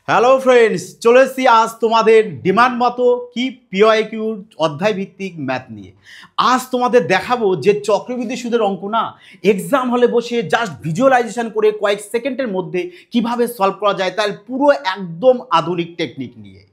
Hello friends, চলে এসেছি আজ তোমাদের ডিমান্ড মতো কি পিওআইকিউ অধ্যায় ভিত্তিক ম্যাথ নিয়ে। আজ তোমাদের দেখাবো যে চক্রবৃদ্ধি সুদের অঙ্ক না এক্সাম হলে বসে জাস্ট ভিজুয়ালাইজেশন করে কয়েক সেকেন্ডের মধ্যে কিভাবে সলভ করা যায় তার পুরো একদম আধুনিক টেকনিক নিয়ে।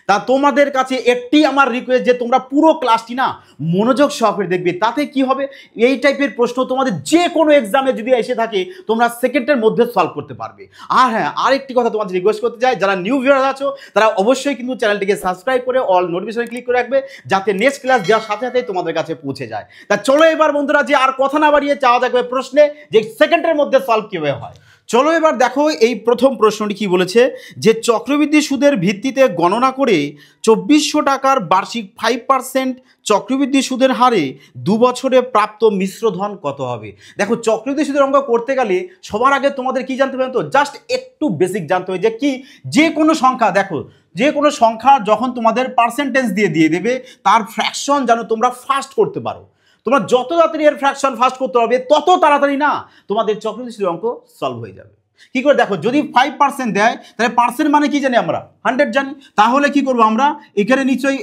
তা তোমাদের কাছে একটি আমার রিকোয়েস্ট যে তোমরা পুরো ক্লাসটি না মনোযোগ সহকারে দেখবে, তাতে কি হবে এই টাইপের প্রশ্ন তোমাদের যে কোনো এক্সামে যদি এসে থাকে তোমরা সেকেন্ডের মধ্যে সলভ করতে পারবে। আর হ্যাঁ, আরেকটি কথা তোমাদের রিকোয়েস্ট করতে চাই, যারা নিউ ভিউয়ার আছো তারা অবশ্যই কিন্তু চ্যানেলটিকে সাবস্ক্রাইব করে অল নোটিফিকেশন ক্লিক করে রাখবে, যাতে নেক্সট ক্লাস দেওয়ার সাথে সাথে তোমাদের কাছে পৌঁছে যায়। তা চলো এবার বন্ধুরা, যে আর কথা না বাড়িয়ে চাওয়া যাবে প্রশ্নে যে সেকেন্ডের মধ্যে সলভ কিভাবে হয়। চলো এবার দেখো এই প্রথম প্রশ্নটি কি বলেছে, যে চক্রবৃদ্ধি সুদের ভিত্তিতে গণনা করে 2400 টাকার বার্ষিক 5% চক্রবৃদ্ধি সুদের হারে 2 বছরে প্রাপ্ত মিশ্র ধন কত হবে। দেখো চক্রবৃদ্ধি সুদের অঙ্ক করতে গেলে সবার আগে তোমাদের কি জানতে হবে, তো জাস্ট একটু বেসিক জানতে হবে যে কি যে কোনো সংখ্যা, দেখো যে কোনো সংখ্যা যখন তোমাদের পার্সেন্টেজ দিয়ে দেবে তার ফ্র্যাকশন যেন তোমরা ফাস্ট করতে পারো। তোমরা যত তাড়াতাড়ি এর ফ্র্যাকশন ফাস্ট করতে হবে তত তাড়াতাড়ি না তোমাদের চক্রবৃদ্ধি সুদের অঙ্ক সলভ হয়ে যাবে। কি করে দেখো, যদি 5% দেয় তাহলে পার্সেন্ট মানে কি জানি আমরা 100 জানি, তাহলে কি করবো আমরা এখানে নিশ্চয়ই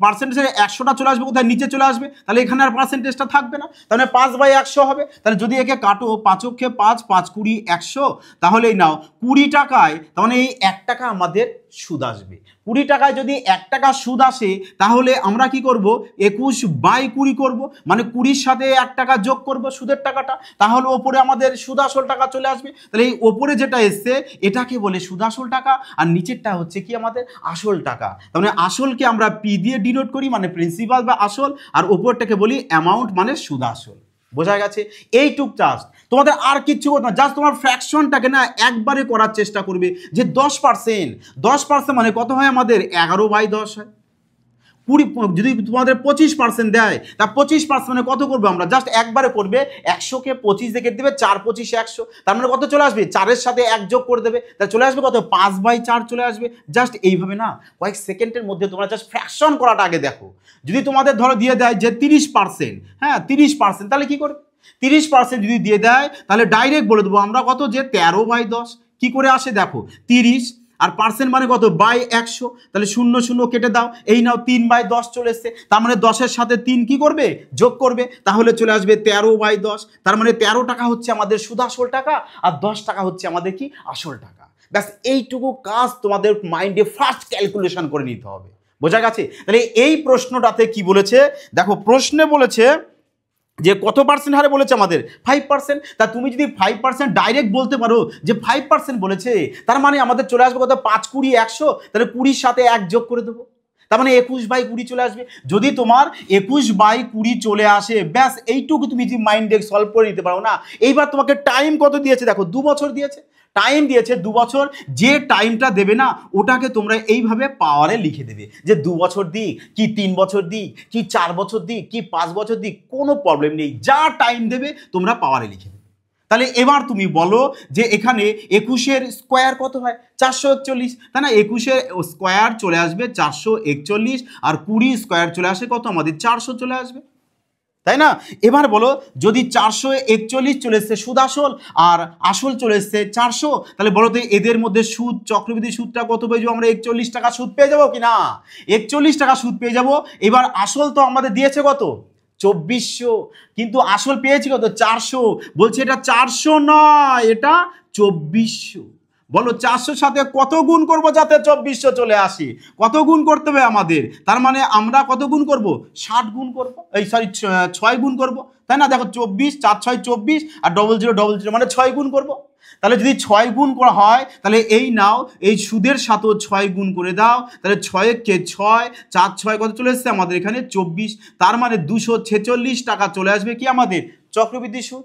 পার্সেন্টেজের 100টা চলে আসবে, কোথায় নিচে চলে আসবে, তাহলে এখানে আর পার্সেন্টেজটা থাকবে না, তাহলে 5/100 হবে। তাহলে যদি একে কাটো 5 5 5 20 100, তাহলে এই নাও 20 টাকায়, তার মানে এই 1 টাকা আমাদের সুদ আসবে। 20 টাকায় যদি 1 টাকা সুদ আসে তাহলে আমরা কি করব 21/20 করব, মানে 20-র সাথে 1 টাকা যোগ করব সুদের টাকাটা, তাহলে ওপরে আমাদের সুদ আসল টাকা চলে আসবে। তাহলে এই ওপরে যেটা এসছে এটাকে বলে সুদ আসল টাকা, আর নিচেরটা হচ্ছে কি আমাদের আসল টাকা। তার মানে আসলকে আমরা পি দিয়ে ডিনোট করি, মানে প্রিন্সিপাল বা আসল, আর ওপরটাকে বলি অ্যামাউন্ট মানে সুদ আসল। বোঝা গেছে? এইটুক জাস্ট, তোমাদের আর কিচ্ছু করতে না, জাস্ট তোমার ফ্র্যাকশনটাকে না একবারে করার চেষ্টা করবে যে 10% মানে কত হয় আমাদের 11/10 হয়। 20 যদি তোমাদের 25% দেয় তা 25% মানে কত করবে আমরা জাস্ট একবারে করবে 100কে 25 দিয়ে কেটে দেবে, 4 25 100, তার মানে কত চলে আসবে 4-এর সাথে 1 যোগ করে দেবে, তা চলে আসবে কত 5/4 চলে আসবে। জাস্ট এইভাবে না কয়েক সেকেন্ডের মধ্যে তোমরা জাস্ট ফ্র্যাকশন করাটা আগে দেখো। যদি তোমাদের ধরো দিয়ে দেয় যে 30%, হ্যাঁ 30%, তাহলে কি করবে 30% যদি দিয়ে দেয় তাহলে ডাইরেক্ট বলে দেবো আমরা কত যে 13/10। কি করে আসে দেখো 30 আর পার্সেন্ট মানে কত 100, তাহলে 0 0 কেটে দাও, এই নাও 3/10 চলে এসছে, তার মানে 10-এর সাথে 3 কি করবে যোগ করবে, তাহলে চলে আসবে 13/10। তার মানে 13 টাকা হচ্ছে আমাদের সুদ আসল টাকা, আর 10 টাকা হচ্ছে আমাদের কি আসল টাকা। ব্যাস এইটুকু কাজ তোমাদের মাইন্ডে ফার্স্ট ক্যালকুলেশন করে নিতে হবে। বোঝা গেছে? তাহলে এই প্রশ্নটাতে কি বলেছে দেখো, প্রশ্নে বলেছে যে কত পার্সেন্ট হারে বলেছে আমাদের 5%। তা তুমি যদি 5% ডাইরেক্ট বলতে পারো যে 5% বলেছে, তার মানে আমাদের চলে আসবে কত 5 20 100, তাহলে 20-র সাথে 1 যোগ করে দেবো, তার মানে 21/20 চলে আসবে। যদি তোমার 21/20 চলে আসে, ব্যাস এইটুকু তুমি যদি মাইন্ডে সলভ করে নিতে পারো না। এইবার তোমাকে টাইম কত দিয়েছে দেখো, 2 বছর দিয়েছে, টাইম দিয়েছে 2 বছর। যে টাইমটা দেবে না ওটাকে তোমরা এইভাবে পাওয়ারে লিখে দেবে যে 2 বছর দিক কি 3 বছর দিক কি 4 বছর দিক কি 5 বছর দিক, কোনো প্রবলেম নেই, যা টাইম দেবে তোমরা পাওয়ারে লিখে দেবে। তাহলে এবার তুমি বলো যে এখানে 21-এর স্কোয়ার কত হয় 441, তাই না? 21-এর স্কোয়ার চলে আসবে 441, আর 20 স্কোয়ার চলে আসে কত আমাদের 400 চলে আসবে, তাই না? এবার বলো যদি 441 চলে এসছে সুদ আসল আর আসল চলে এসছে 400, তাহলে বলো তো এদের মধ্যে সুদ চক্রবৃদ্ধি সুদটা কত পেয়ে যাবো আমরা? 41 টাকা সুদ পেয়ে যাবো কি না? 41 টাকা সুদ পেয়ে যাবো। এবার আসল তো আমাদের দিয়েছে কত 2400, কিন্তু আসল পেয়েছি কত 400, বলছে এটা 400 নয়, এটা 2400। বলো 400-র সাথে কত গুণ করবো যাতে 2400 চলে আসে? কত গুণ করতে হবে আমাদের? তার মানে আমরা কত গুণ করব 60 গুণ করবো, এই সরি 6 গুণ করবো, তাই না? দেখো 24 4 6 24 আর 0000 মানে 6 গুণ করবো। তাহলে যদি 6 গুণ করা হয় তাহলে এই নাও এই সুদের সাথেও 6 গুণ করে দাও, তাহলে 6-কে 6 4 6 কত চলে এসছে আমাদের এখানে 24, তার মানে 246 টাকা চলে আসবে কি আমাদের চক্রবৃদ্ধি সুদ।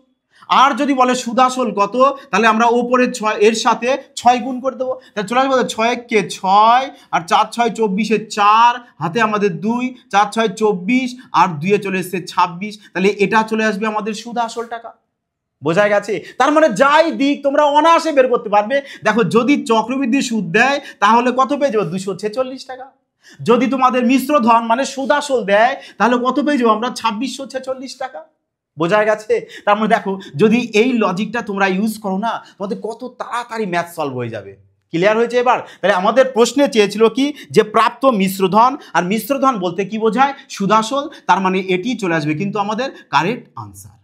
আর যদি বলে সুদ আসল কত, তাহলে আমরা ওপরে 6 এর সাথে 6 গুণ করে দেবো, তাহলে চলে আসবে 6-কে 6 আর 4 6 24-এ 4, হাতে আমাদের 2, 4 6 24 আর 2-এ চলে এসছে 26, তাহলে এটা চলে আসবে আমাদের সুদ আসল টাকা। বোঝা গেছে? তার মানে যাই দিক তোমরা অনায়াসে বের করতে পারবে। দেখো যদি চক্রবৃদ্ধি সুদ দেয় তাহলে কত পেয়ে যাবো 246 টাকা, যদি তোমাদের মিশ্র ধন মানে সুদ আসল দেয় তাহলে কত পেয়ে যাবো আমরা 2646 টাকা। বোঝা গেছে? তার মানে দেখো যদি এই লজিকটা তোমরা ইউজ করো না তোমাদের কত তাড়াতাড়ি ম্যাথ সলভ হয়ে যাবে। ক্লিয়ার হয়েছে এবার? তাহলে আমাদের প্রশ্নে চেয়েছিল কি যে প্রাপ্ত মিশ্রধন, আর মিশ্রধন বলতে কি বোঝায়? সুদাসল, তার মানে এটি চলে আসবে কিন্তু আমাদের কারেক্ট আনসার।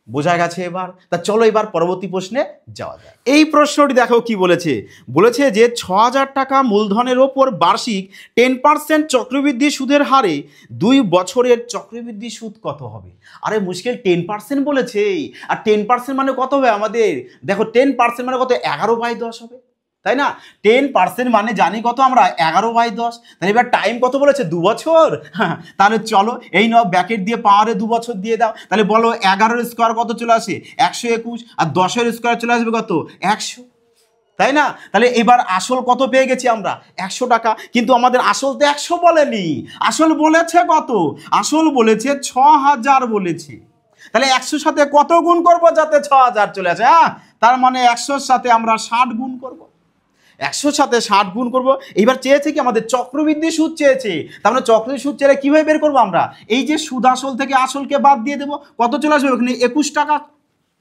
বোঝা গেছে এবার? তা চলো এবার পরবর্তী প্রশ্নে যাওয়া যায়। এই প্রশ্নটি দেখো কি বলেছে, বলেছে যে ৬,০০০ টাকা মূলধনের ওপর বার্ষিক 10% চক্রবৃদ্ধি সুদের হারে ২ বছরের চক্রবৃদ্ধি সুদ কত হবে? আরে মুশকিল, 10% বলেছে, আর 10% মানে কত হবে আমাদের? দেখো 10% মানে কত? 11/10 হবে, তাই না? 10% মানে জানি কত আমরা? 11/10। তাহলে এবার টাইম কত বলেছে? 2 বছর। হ্যাঁ, তাহলে চলো এই নাও ব্যাকেট দিয়ে পাওয়ারে 2 বছর দিয়ে দাও। তাহলে বলো 11-এর স্কোয়ার কত চলে আসে? 121, আর 10-এর স্কোয়ার চলে আসবে কত? 100, তাই না? তাহলে এবার আসল কত পেয়ে গেছি আমরা? 100 টাকা। কিন্তু আমাদের আসল তো 100 বলেনি, আসল বলেছে কত? আসল বলেছে 6,000 বলেছে। তাহলে 100-র সাথে কত গুণ করব যাতে 6,000 চলে আসে? তার মানে 100-র সাথে আমরা 60 গুণ করব। 100-র সাথে 60 গুণ করব। এইবার চেয়েছে কি আমাদের? চক্রবৃদ্ধি সুদ চেয়েছে। তার মানে চক্রবৃদ্ধি সুদ চেয়ে কিভাবে বের করবো আমরা? এই যে সুদ আসল থেকে আসলকে বাদ দিয়ে দেবো, কত চলে আসবে ওখানে? 21 টাকা।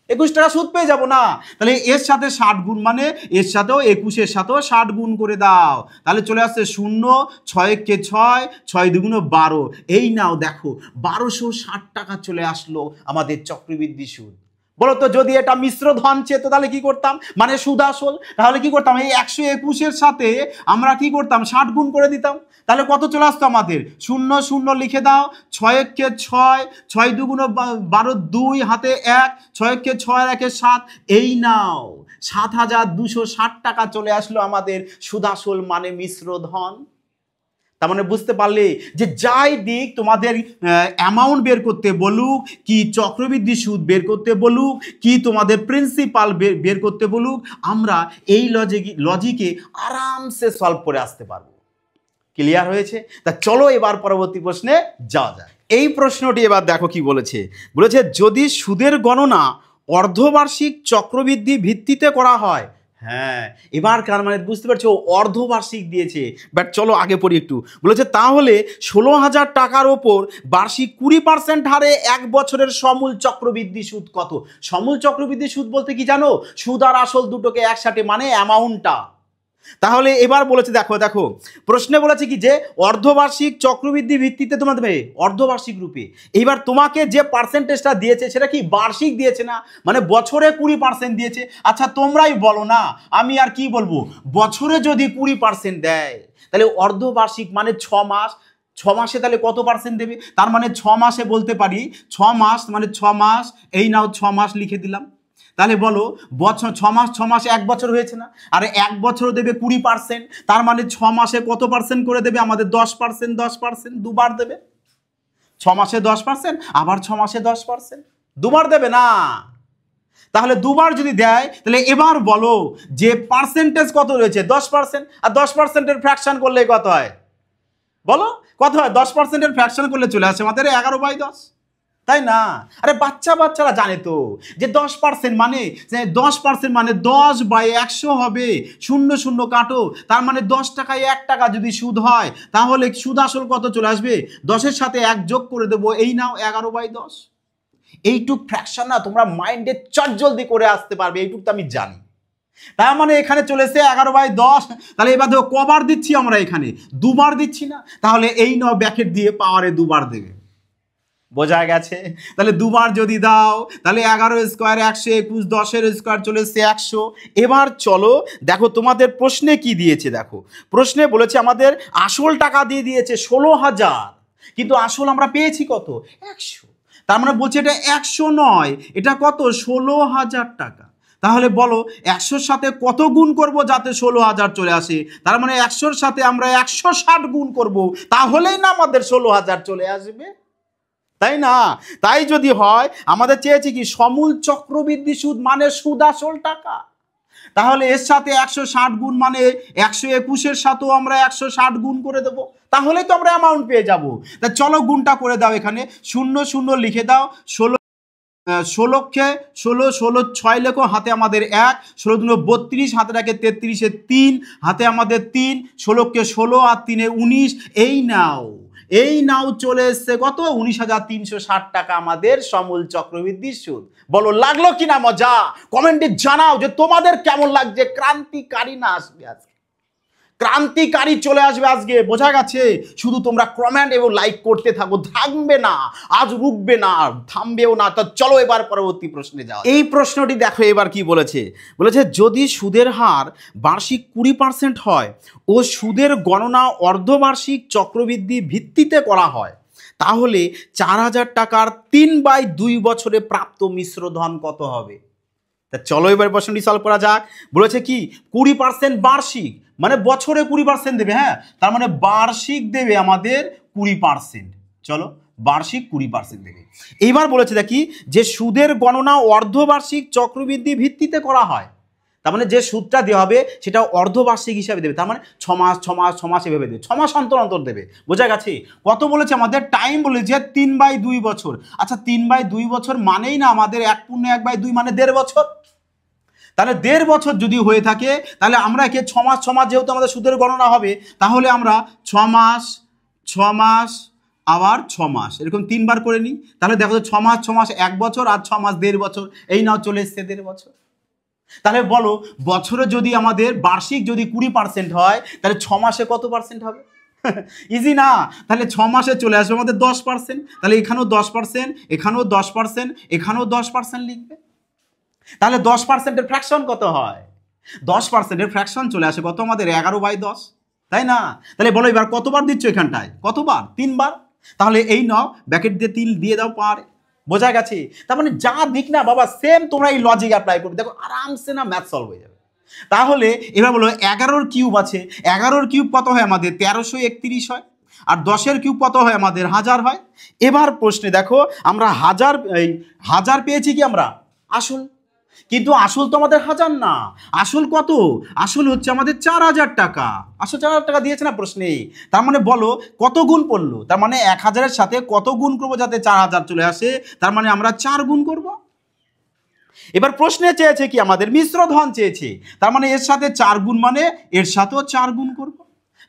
21 টাকা সুদ পেয়ে যাবো না? তাহলে এর সাথে 60 গুণ, মানে এর সাথেও 21-এর সাথেও 60 গুণ করে দাও, তাহলে চলে আসছে 0, 6-কে 6, 6 দুগুণ 12। এই নাও দেখো 1260 টাকা চলে আসলো আমাদের চক্রবৃদ্ধি সুদ। বলো তো যদি এটা মিশ্র ধন চেত তাহলে কি করতাম? মানে সুদ আসল, তাহলে কি করতাম? এই 121-এর সাথে আমরা কি করতাম? 60 গুণ করে দিতাম, তাহলে কত চলে আসতো আমাদের? 0 0 লিখে দাও, 6-কে 6, 6 দুগুণ 12, 2 হাতে 1, 6-কে 6, 1-এ 7। এই নাও 7,260 টাকা চলে আসলো আমাদের সুদ আসল মানে মিশ্র ধন। তার মানে বুঝতে পারলে যে যাই দিক তোমাদের অ্যামাউন্ট বের করতে বলুক, কি চক্রবৃদ্ধি সুদ বের করতে বলুক, কি তোমাদের প্রিন্সিপাল বের করতে বলুক, আমরা এই লজিকে আরামসে সলভ করে আসতে পারবো। ক্লিয়ার হয়েছে? তা চলো এবার পরবর্তী প্রশ্নে যাওয়া যায়। এই প্রশ্নটি এবার দেখো কি বলেছে, বলেছে যদি সুদের গণনা অর্ধবার্ষিক চক্রবৃদ্ধি ভিত্তিতে করা হয়। হ্যাঁ, এবার কার মানে বুঝতে পারছো? অর্ধবার্ষিক দিয়েছে, বাট চলো আগে পড়ি একটু। বলেছে তাহলে 16,000 টাকার ওপর বার্ষিক 20% হারে 1 বছরের সমূল চক্রবৃদ্ধি সুদ কত? সমূল চক্রবৃদ্ধি সুদ বলতে কি জানো? সুদ আর আসল দুটোকে একসাথে, মানে অ্যামাউন্টটা। তাহলে এবার বলেছে দেখো দেখো প্রশ্নে বলেছে কি যে অর্ধবার্ষিক চক্রবৃদ্ধি ভিত্তিতে তোমার দেবে অর্ধবার্ষিক রূপে। এইবার তোমাকে যে পার্সেন্টেজটা দিয়েছে সেটা কি বার্ষিক দিয়েছে না, মানে বছরে 20% দিয়েছে। আচ্ছা তোমরাই বলো না, আমি আর কি বলবো? বছরে যদি 20% দেয় তাহলে অর্ধবার্ষিক মানে 6 মাস, 6 মাসে তাহলে কত পার্সেন্ট দেবে? তার মানে 6 মাসে বলতে পারি 6 মাস মানে 6 মাস, এই নাও 6 মাস লিখে দিলাম। তাহলে বলো বছর 6 মাস, 6 মাসে 1 বছর হয়েছে না? আর 1 বছর দেবে 20%, তার মানে 6 মাসে কত পার্সেন্ট করে দেবে আমাদের? 10%, 10%, দুবার দেবে। 6 মাসে 10%, আবার 6 মাসে 10%, দুবার দেবে না? তাহলে দুবার যদি দেয় তাহলে এবার বলো যে পার্সেন্টেজ কত রয়েছে? 10%, আর 10%-এর ফ্র্যাকশন করলে কত হয়? বলো কত হয়? 10%-এর ফ্র্যাকশন করলে চলে আসে আমাদের 11/10, তাই না? আরে বাচ্চারা জানে তো যে 10% মানে 10% মানে 10/100 হবে, 0 0 কাটো, তার মানে 10 টাকায় 1 টাকা যদি সুদ হয় তাহলে সুদ আসল কত চলে আসবে? 10-এর সাথে 1 যোগ করে দেবো, এই নাও 11/10। এইটুক ফ্র্যাকশন না তোমরা মাইন্ডে চটজলদি করে আসতে পারবে, এইটুক তো আমি জানি। তার মানে এখানে চলে এসে 11/10। তাহলে এবার দেখো কবার দিচ্ছি আমরা? এখানে দুবার দিচ্ছি না? তাহলে এই নাও ব্যাকেট দিয়ে পাওয়ারে দুবার দেবে। বোঝা গেছে? তাহলে দুবার যদি দাও তাহলে 11 স্কোয়ার 121, 10-এর স্কোয়ার চলে এসছে 100। এবার চলো দেখো তোমাদের প্রশ্নে কি দিয়েছে। দেখো প্রশ্নে বলেছে আমাদের আসল টাকা দিয়ে দিয়েছে 16,000, কিন্তু আসল আমরা পেয়েছি কত? 100। তার মানে বলছে এটা 100 নয়, এটা কত? 16,000 টাকা। তাহলে বলো 100-র সাথে কত গুণ করব যাতে 16,000 চলে আসে? তার মানে 100-র সাথে আমরা 160 গুণ করব, তাহলেই না আমাদের 16,000 চলে আসবে, তাই না? তাই যদি হয় আমাদের চেয়েছি কি সমূল চক্রবৃদ্ধি সুদ মানে সুদ আসল টাকা, তাহলে এর সাথে 160 গুণ মানে 121-এর সাথেও আমরা 160 গুণ করে দেব, তাহলে তো আমরা অ্যামাউন্ট পেয়ে যাব। তা চলো গুণটা করে দাও, এখানে 0 0 লিখে দাও, 16-কে 16, 16 6 লেখো, হাতে আমাদের 1, 16 দুগুণ 32, হাতে রাখে 33-এ 3, হাতে আমাদের 3, 16-কে 16 আর 3-এ 19। এই নাও এই নাও চলে এসছে কত 19,360 টাকা আমাদের সমূল চক্রবৃদ্ধি সুদ। বলো লাগলো কিনা মজা? কমেন্টে জানাও যে তোমাদের কেমন লাগছে। ক্রান্তিকারী না আসবে আজকে, ক্রান্তিকারী চলে আসবে আজকে, বোঝা গেছে? শুধু তোমরা কমেন্ট এবং লাইক করতে থাকো, থামবে না, আজ রুকবে না, থামবেও না। তো চলো এবার পরবর্তী প্রশ্নে যাও। এই প্রশ্নটি দেখো এবার কি বলেছে, বলেছে যদি সুদের হার বার্ষিক 20% হয় ও সুদের গণনা অর্ধবার্ষিক চক্রবৃদ্ধি ভিত্তিতে করা হয়, তাহলে 4,000 টাকার 3/2 বছরে প্রাপ্ত মিশ্র ধন কত হবে? তা চলো এবার প্রশ্নটি সলভ করা যাক। বলেছে কি 20% বার্ষিক, মানে বছরে 20% দেবে। হ্যাঁ, তার মানে বার্ষিক দেবে আমাদের 20%। চলো বার্ষিক 20% দেবে। এইবার বলেছে দেখি যে সুদের গণনা অর্ধবার্ষিক চক্রবৃদ্ধি ভিত্তিতে করা হয়, তার মানে যে সুদটা দেওয়া হবে সেটা অর্ধবার্ষিক হিসাবে দেবে, তার মানে 6 মাস 6 মাস 6 মাস এভাবে দেবে, 6 মাস অন্তর অন্তর দেবে। বোঝা গেছে? কত বলেছে আমাদের? টাইম বলেছে 3/2 বছর। আচ্ছা 3/2 বছর মানেই না আমাদের 1/2 মানে 1.5 বছর। তাহলে 1.5 বছর যদি হয়ে থাকে তাহলে আমরা একে 6 মাস 6 মাস যেহেতু আমাদের সুদের গণনা হবে, তাহলে আমরা 6 মাস 6 মাস আবার 6 মাস এরকম 3 বার করে নিই। তাহলে দেখো 6 মাস 6 মাস 1 বছর আর 6 মাস 1.5 বছর। এই নাও চলে এসছে 1.5 বছর। তাহলে বলো বছরে যদি আমাদের বার্ষিক যদি 20% হয় তাহলে 6 মাসে কত পার্সেন্ট হবে? ইজি না? তাহলে 6 মাসে চলে আসবে আমাদের 10%। তাহলে এখানেও 10%, এখানেও 10%, এখানেও 10% লিখবে। তাহলে 10%-এর ফ্র্যাকশন কত হয়? 10%-এর ফ্র্যাকশন চলে আসে কত আমাদের? 11/10, তাই না? তাহলে বলো এবার কতবার দিচ্ছ এখানটায়? কতবার? 3 বার। তাহলে এই নাও ব্র্যাকেট দিয়ে 3 দিয়ে দাও পারে। বোঝা গেছে? তার মানে যা দিক না বাবা সেম তোমরা এই লজিক অ্যাপ্লাই করবে, দেখো আরামসে না ম্যাথ সলভ হয়ে যাবে। তাহলে এবার বলো 11-র কিউব আছে, 11-র কিউব কত হয় আমাদের? 1331 হয়। আর 10-এর কিউব কত হয় আমাদের? 1000 হয়। এবার প্রশ্নে দেখো আমরা হাজার পেয়েছি কি আমরা? আসল। কিন্তু আসল তো আমাদের 1000 না, আসল কত? আসল হচ্ছে আমাদের 4,000 টাকা। আসল 4,000 টাকা দিয়েছে না প্রশ্নে। তার মানে বলো কত গুণ পড়লো? তার মানে 1000-এর সাথে কত গুণ করবো যাতে 4,000 চলে আসে? তার মানে আমরা 4 গুণ করব। এবার প্রশ্নে চেয়েছে কি আমাদের? মিশ্র ধন চেয়েছে। তার মানে এর সাথে 4 গুণ মানে এর সাথেও 4 গুণ করব।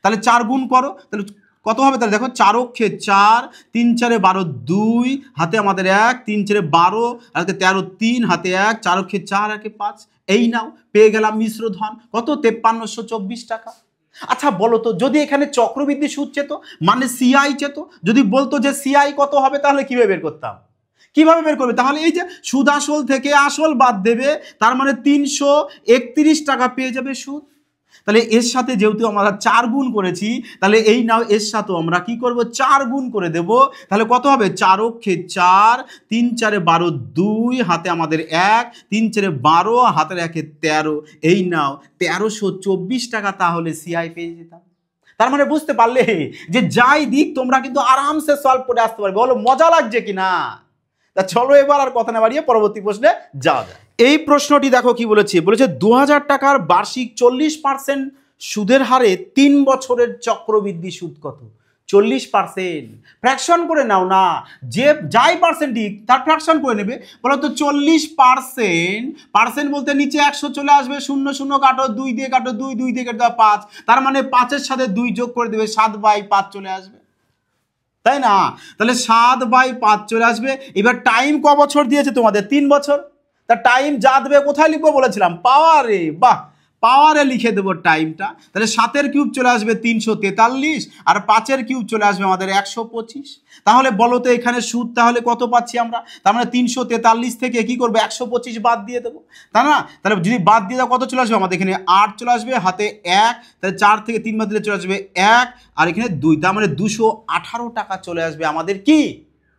তাহলে 4 গুণ করো, তাহলে কত হবে? তাহলে দেখো 4 অক্ষে 4, 3 4 12, 2 হাতে আমাদের 1, 3 4 12 আর 13 3 হাতে 1, 4 অক্ষে 4 একে 5। এই নাও পেয়ে গেলাম মিশ্র ধন কত? 5324 টাকা। আচ্ছা বলো তো যদি এখানে চক্রবৃদ্ধি সুদ চেত মানে সিআই চেত, যদি বলতো যে সিআই কত হবে তাহলে কিভাবে বের করতাম? কিভাবে বের করবে? তাহলে এই যে সুদ আসল থেকে আসল বাদ দেবে, তার মানে 331 টাকা পেয়ে যাবে সুদ। তাহলে এর সাথে যেহেতু আমরা 4 গুণ করেছি, তাহলে এই নাও এর সাথে আমরা কি করব? 4 গুণ করে দেব। তাহলে কত হবে? 4 অক্ষে 4, 3 4 12, 2 হাতে আমাদের 1, 3 4 12 হাতের 1 13। এই নাও 1324 টাকা তাহলে সিআই পেয়ে যেতাম। তার মানে বুঝতে পারলে যে যাই দিক তোমরা কিন্তু আরামসে সলভ করে আসতে পারবে। বলো মজা লাগছে কিনা? তা চলো এবার আর কথা না বাড়িয়ে পরবর্তী প্রশ্নে যাওয়া যায়। এই প্রশ্নটি দেখো কি বলেছে, বলেছে 2000 টাকার বার্ষিক 40% সুদের হারে 3 বছরের চক্রবৃদ্ধি সুদ কত? 40%। ফ্র্যাকশন করে নাও না, যে যাই পার্সেন্ট দিক তার ফ্র্যাকশন করে নেবে। বলো তো 40%, পার্সেন্ট বলতে নিচে 100 চলে আসবে, 0 0 কাটো, 2 দিয়ে কাটো, 2 2 দিয়ে কাটো 5, তার মানে 5-এর সাথে 2 যোগ করে দেবে, 7/5 চলে আসবে, তাই না? তাহলে 7/5 চলে আসবে। এবার টাইম ক বছর দিয়েছে তোমাদের? 3 বছর। তা টাইম যা দেবে কোথায় লিখবো বলেছিলাম? পাওয়ারে। বাহ, পাওয়ারে লিখে দেবো টাইমটা। তাহলে 7-এর কিউব চলে আসবে 343 আর 5-এর কিউব চলে আসবে আমাদের 125। তাহলে বলো তো এখানে সুদ তাহলে কত পাচ্ছি আমরা? তার মানে 343 থেকে কি করবো? 125 বাদ দিয়ে দেবো, তাই না? তাহলে যদি বাদ দিয়ে দাও কত চলে আসবে আমাদের? এখানে 8 চলে আসবে, হাতে 1, তাহলে 4 থেকে 3 বাদ দিলে চলে আসবে 1 আর এখানে 2, তার মানে 218 টাকা চলে আসবে আমাদের কি?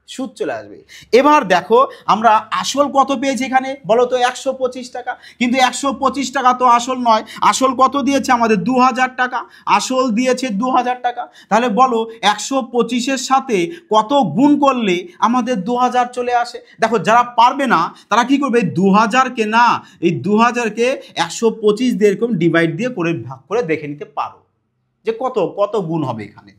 সুদ চলে আসবে। এবার দেখো আমরা আসল কত পেয়েছি এখানে? বলো তো 125 টাকা। কিন্তু 125 টাকা তো আসল নয়, আসল কত দিয়েছে আমাদের? 2000 টাকা। আসল দিয়েছে 2000 টাকা। তাহলে বলো 125-এর সাথে কত গুণ করলে আমাদের 2000 চলে আসে? দেখো যারা পারবে না তারা কি করবে? 2000-কে না, এই 2000-কে 125 দিয়ে এরকম ডিভাইড দিয়ে করে ভাগ করে দেখে নিতে পারো যে কত কত গুণ হবে এখানে।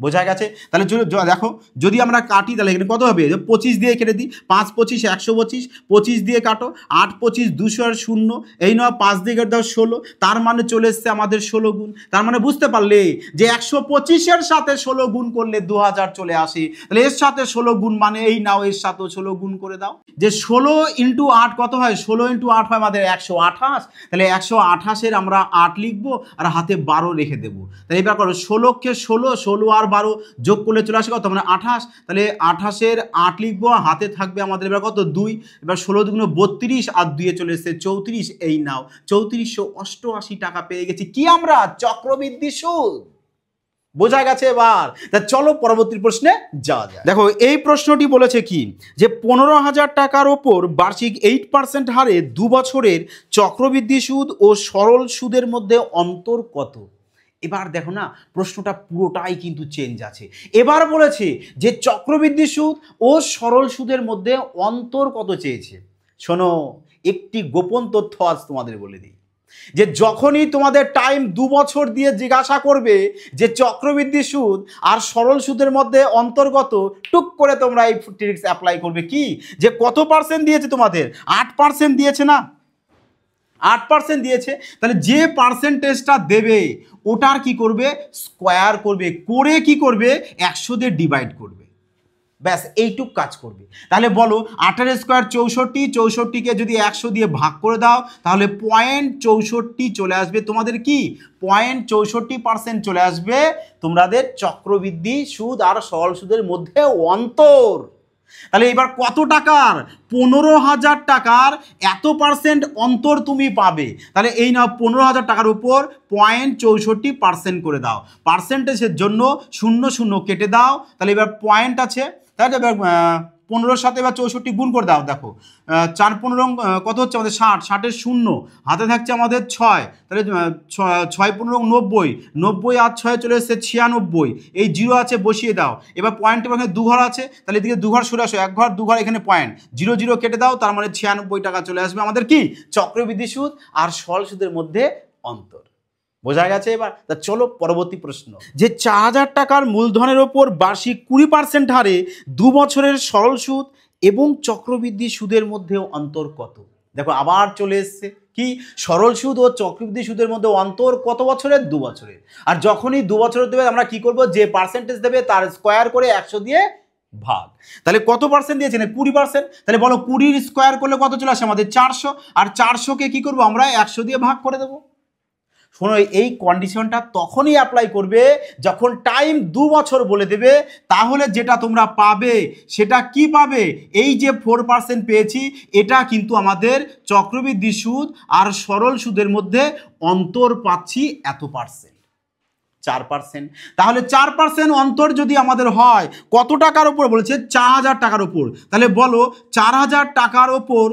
বোঝা গেছে? তাহলে দেখো যদি আমরা কাটি তাহলে এখানে কত হবে? 25 দিয়ে কেটে দিই, 5 25 125, 25 দিয়ে কাটো, 8 25 200 আর 0, এই নয় 5 দিয়ে কেটে দাও 16, তার মানে চলে এসছে আমাদের 16 গুণ। তার মানে বুঝতে পারলে যে 125-এর সাথে 16 গুণ করলে 2000 চলে আসে। তাহলে এর সাথে 16 গুণ মানে এই নাও এর সাথেও 16 গুণ করে দাও। যে 16 × 8 কত হয়? 16 × 8 হয় আমাদের 128। তাহলে 128-এর আমরা 8 লিখবো আর হাতে 12 রেখে দেবো। তাহলে এবার করো 16-কে 16 আর 12 যোগ করলে চলে আসে কত? মানে 28। তাহলে 28-এর 8 লিখবো, হাতে থাকবে আমাদের এবার কত? 2। এবার 16 × 2 = 32 আর 2-এ চলে এসেছে 34। এই নাও 3488 টাকা পেয়ে গেছি। কি আমরা? চক্রবৃদ্ধি সুদ। বোঝা গেছে এবার? তা চলো পরবর্তী প্রশ্নে যাওয়া যায়। দেখো এই প্রশ্নটি বলেছে কি যে 15,000 টাকার ওপর বার্ষিক 8% হারে 2 বছরের চক্রবৃদ্ধি সুদ ও সরল সুদের মধ্যে অন্তর কত? এবার দেখো না, প্রশ্নটা পুরোটাই কিন্তু চেঞ্জ আছে। এবার বলেছে যে চক্রবৃদ্ধি সুদ ও সরল সুদের মধ্যে অন্তর কত চেয়েছে। শোনো, একটি গোপন তথ্য আজ তোমাদের বলে দিই, যে যখনই তোমাদের টাইম 2 বছর দিয়ে জিজ্ঞাসা করবে যে চক্রবৃদ্ধি সুদ আর সরল সুদের মধ্যে অন্তর্গত, টুক করে তোমরা এই ট্রিক্স অ্যাপ্লাই করবে। কি যে কত পার্সেন্ট দিয়েছে তোমাদের? 8% দিয়েছে না? 8% দিয়েছে। তাহলে যে পার্সেন্টেজটা দেবে ওটার কি করবে? স্কোয়ার করবে, করে কি করবে? 100 দিয়ে ডিভাইড করবে। ব্যাস এইটুক কাজ করবে। তাহলে বলো 8 এর স্কোয়ার 64, 64কে যদি 100 দিয়ে ভাগ করে দাও তাহলে 0.64 চলে আসবে তোমাদের। কি 0.64% চলে আসবে তোমাদের চক্রবৃদ্ধি সুদ আর সরল সুদের মধ্যে অন্তর। তাহলে এবার কত টাকার? 15,000 টাকার এত পার্সেন্ট অন্তর তুমি পাবে। তাহলে এই নাও 15,000 টাকার উপর 0.64% করে দাও। পার্সেন্টেজের জন্য 0 0 কেটে দাও। তাহলে এবার পয়েন্ট আছে, তাহলে এবার 15-র সাথে এবার 64 গুণ করে দাও। দেখো 4 15 কত হচ্ছে আমাদের? 60, 60-এর 0 হাতে থাকছে আমাদের 6, তাহলে 6 15 90, 90 আর 6 চলে এসেছে 96, এই 0 আছে বসিয়ে দাও। এবার পয়েন্ট এখানে 2 ঘর আছে, তাহলে এদিকে 2 ঘর সরে আসো, 1 ঘর 2 ঘর এখানে পয়েন্ট, 0 0 কেটে দাও, তার মানে 96 টাকা চলে আসবে আমাদের কি চক্রবৃদ্ধি সুদ আর সরল সুদের মধ্যে অন্তর। বোঝা গেছে এবার? তা চলো পরবর্তী প্রশ্ন, যে 4,000 টাকার মূলধনের ওপর বার্ষিক 20% হারে 2 বছরের সরল সুদ এবং চক্রবৃদ্ধি সুদের মধ্যে অন্তর কত? দেখো আবার চলে এসছে কি সরল সুদ ও চক্রবৃদ্ধি সুদের মধ্যে অন্তর কত বছরের? 2 বছরের। আর যখনই 2 বছরের দেবে আমরা কি করব? যে পার্সেন্টেজ দেবে তার স্কোয়ার করে 100 দিয়ে ভাগ। তাহলে কত পার্সেন্ট দিয়েছে? 20%। তাহলে বলো 20 স্কোয়ার করলে কত চলে আসে আমাদের? 400। আর 400-কে কি করবো আমরা? 100 দিয়ে ভাগ করে দেবো। শোনো, এই কন্ডিশনটা তখনই অ্যাপ্লাই করবে যখন টাইম 2 বছর বলে দেবে। তাহলে যেটা তোমরা পাবে সেটা কি পাবে? এই যে 4% পেয়েছি, এটা কিন্তু আমাদের চক্রবৃদ্ধি সুদ আর সরল সুদের মধ্যে অন্তর পাচ্ছি এত পার্সেন্ট, 4%। তাহলে 4% অন্তর যদি আমাদের হয় কত টাকার উপর বলেছে? 4,000 টাকার উপর। তাহলে বলো 4,000 টাকার ওপর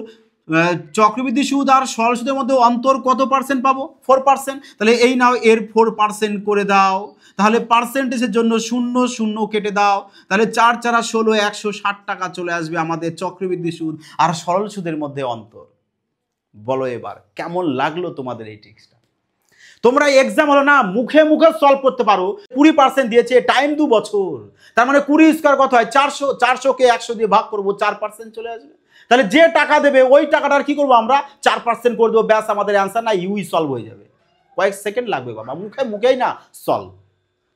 চক্রবৃদ্ধি সুদ আর সরল সুদের মধ্যে অন্তর কত পার্সেন্ট পাবো? 4%। তাহলে এই নাও এর 4% করে দাও। তাহলে পার্সেন্টেজের জন্য 0 0 কেটে দাও। তাহলে 4 4 16, 160 টাকা চলে আসবে আমাদের চক্রবৃদ্ধি সুদ আর সরল সুদের মধ্যে অন্তর। বলো এবার কেমন লাগলো তোমাদের এই ট্রিক্সটা? তোমরা এক্সাম হলো না, মুখে মুখে সলভ করতে পারো। 20% দিয়েছে, টাইম 2 বছর, তার মানে 20 স্কোয়ার কত হয়? 400। 400-কে 100 দিয়ে ভাগ করবো, 4% চলে আসবে। তাহলে যে টাকা দেবে ওই টাকাটার কি করবো আমরা? 4% করে দেবো। ব্যাস আমাদের অ্যান্সার না ইউই সলভ হয়ে যাবে। কয়েক সেকেন্ড লাগবে বাবা, মুখে মুখেই না সলভ।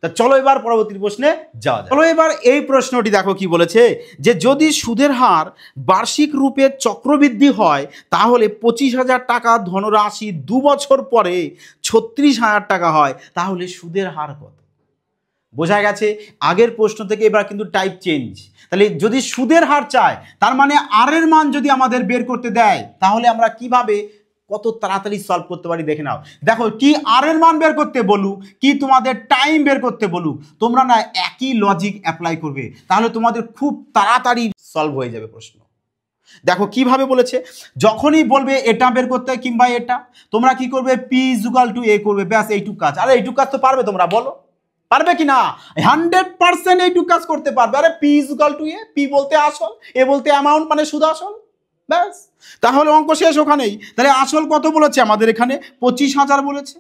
তা চলো এবার পরবর্তী প্রশ্নে যাওয়া যায়। চলো এবার এই প্রশ্নটি দেখো কি বলেছে, যে যদি সুদের হার বার্ষিক রূপে চক্রবৃদ্ধি হয় তাহলে 25,000 টাকা ধনরাশি 2 বছর পরে 36,000 টাকা হয়, তাহলে সুদের হার কত? বোঝা গেছে? আগের প্রশ্ন থেকে এবার কিন্তু টাইপ চেঞ্জ। তাহলে যদি সুদের হার চায় তার মানে আর এর মান যদি আমাদের বের করতে দেয় তাহলে আমরা কিভাবে কত তাড়াতাড়ি সলভ করতে পারি দেখে নাও। দেখো কি আর এর মান বের করতে বলুক, কি তোমাদের টাইম বের করতে বলুক, তোমরা না একই লজিক অ্যাপ্লাই করবে, তাহলে তোমাদের খুব তাড়াতাড়ি সলভ হয়ে যাবে প্রশ্ন। দেখো কিভাবে বলেছে, যখনই বলবে এটা বের করতে কিংবা এটা, তোমরা কি করবে? পি ইকুয়াল টু এ করবে, ব্যাস এইটুক কাজ। আরে এইটুক কাজ তো পারবে তোমরা, বলো পারবে কি না? 100% এইটুক কাজ করতে পারবে। আরে P equal to A, P বলতে আসল, এ বলতে অ্যামাউন্ট মানে সুদ আসল, ব্যাস তাহলে অঙ্ক শেষ ওখানেই। তাহলে আসল কত বলেছে আমাদের এখানে? 25,000 বলেছে।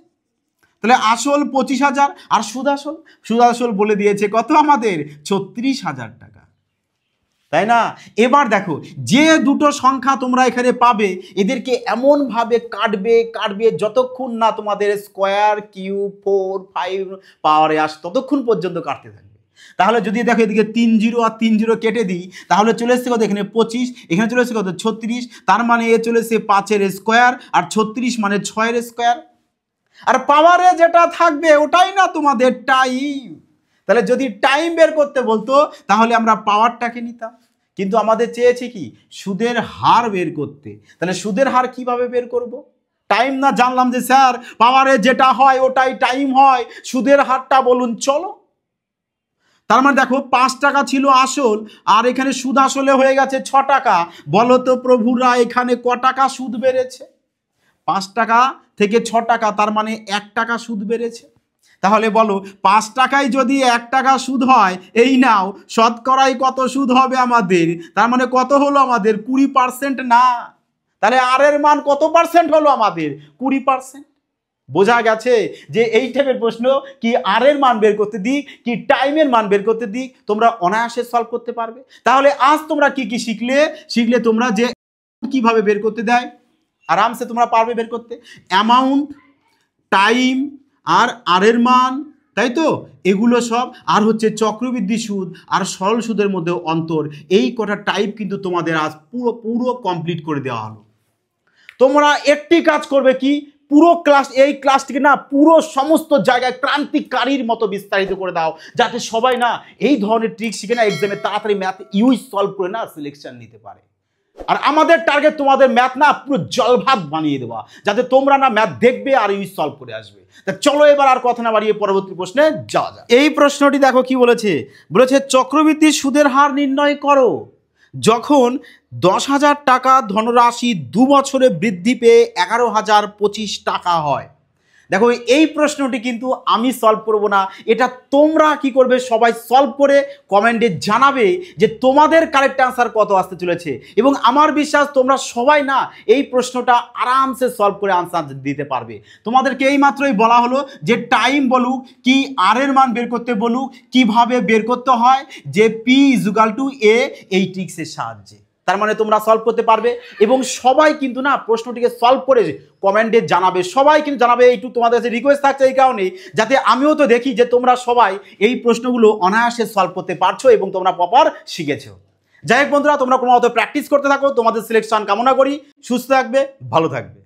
তাহলে আসল 25,000 আর সুদ আসল বলে দিয়েছে কত আমাদের 36,000 টাকা, তাই না? এবার দেখো যে দুটো সংখ্যা তোমরা এখানে পাবে এদেরকে এমনভাবে কাটবে যতক্ষণ না তোমাদের স্কোয়ার কিউব 4 5 পাওয়ারে ততক্ষণ পর্যন্ত কাটতে থাকবে। তাহলে যদি দেখো এদিকে 3 0 আর 3 0 কেটে দিই তাহলে চলে এসছে কত এখানে 25, এখানে চলে এসছে কত 36, তার মানে এ চলে এসছে 5-এর স্কোয়ার আর 36 মানে 6-এর স্কোয়ার। আর পাওয়ারে যেটা থাকবে ওটাই না তোমাদের টাইম। তাহলে যদি টাইম বের করতে বলতো তাহলে আমরা পাওয়ারটাকে নিতাম, কিন্তু আমাদের চেয়েছে কি সুদের হার বের করতে। তাহলে সুদের হার কিভাবে বের করব? টাইম না জানলাম যে স্যার পাওয়ারে যেটা হয় ওটাই টাইম হয়, সুদের হারটা বলুন। চলো, তার মানে দেখো 5 টাকা ছিল আসল আর এখানে সুদ আসলে হয়ে গেছে 6 টাকা। বলো তো প্রভুরা এখানে ক টাকা সুদ বেড়েছে? 5 টাকা থেকে 6 টাকা, তার মানে 1 টাকা সুদ বেড়েছে। তাহলে বলো 5 টাকায় যদি 1 টাকা সুদ হয়, এই নাও শতকরাই কত সুদ হবে আমাদের? তার মানে কত হলো আমাদের? 20% না। তাহলে আর এর মান কত পার্সেন্ট হলো আমাদের? 20%। বোঝা গেছে যে এই টাইপের প্রশ্ন কি আর এর মান বের করতে দিক কি টাইমের মান বের করতে দিক তোমরা অনায়াসে সলভ করতে পারবে। তাহলে আজ তোমরা কি কি শিখলে তোমরা যে কিভাবে বের করতে দেয় আরামসে তোমরা পারবে বের করতে। অ্যামাউন্ট, টাইম আর এর মান, তাই তো এগুলো সব, আর হচ্ছে চক্রবৃদ্ধি সুদ আর সরল সুদের মধ্যে অন্তর, এই কটা টাইপ কিন্তু তোমাদের আজ পুরো কমপ্লিট করে দেওয়া হলো। তোমরা একটি কাজ করবে কি, পুরো ক্লাস এই ক্লাসটিকে না পুরো সমস্ত জায়গায় ক্রান্তিকারীর মতো বিস্তারিত করে দাও, যাতে সবাই না এই ধরনের ট্রিক শিখে না এক্সামে তাড়াতাড়ি ম্যাথ ইউজ সলভ করে না সিলেকশন নিতে পারে। আর আমাদের টার্গেট তোমাদের ম্যাথ না পুরো জলভাত বানিয়ে দেওয়া, যাতে তোমরা না ম্যাথ দেখবে আর ইউজ সলভ করে আসবে। তা চলো এবার আর কথা না বাড়িয়ে পরবর্তী প্রশ্নে যাওয়া যাক। এই প্রশ্নটি দেখো কি বলেছে, চক্রবৃদ্ধি সুদের হার নির্ণয় করো যখন 10,000 টাকা ধনরাশি 2 বছরে বৃদ্ধি পেয়ে 11,025 টাকা হয়। দেখো এই প্রশ্নটি কিন্তু আমি সলভ করব না, এটা তোমরা কি করবে সবাই সলভ করে কমেন্টে জানাবে যে তোমাদের কারেক্ট অ্যান্সার কত আসতে চলেছে। এবং আমার বিশ্বাস তোমরা সবাই না এই প্রশ্নটা আরামসে সলভ করে আনসার দিতে পারবে। তোমাদেরকে এই মাত্রই বলা হলো যে টাইম বলুক কি আর এর মান বের করতে বলুক, কিভাবে বের করতে হয়, যে পি ইজুকাল টু এ এই ট্রিক্সের সাহায্যে। তার মানে তোমরা সলভ করতে পারবে এবং সবাই কিন্তু না প্রশ্নটিকে সলভ করে কমেন্টে জানাবে, সবাই কিন্তু জানাবে। এইটুকু তোমাদের কাছে রিকোয়েস্ট থাকছে এই কারণে যাতে আমিও তো দেখি যে তোমরা সবাই এই প্রশ্নগুলো অনায়াসে সলভ করতে পারছো এবং তোমরা প্রপার শিখেছো। যাই হোক বন্ধুরা, তোমরা কোনো মতো প্র্যাকটিস করতে থাকো, তোমাদের সিলেকশন কামনা করি। সুস্থ থাকবে, ভালো থাকবে।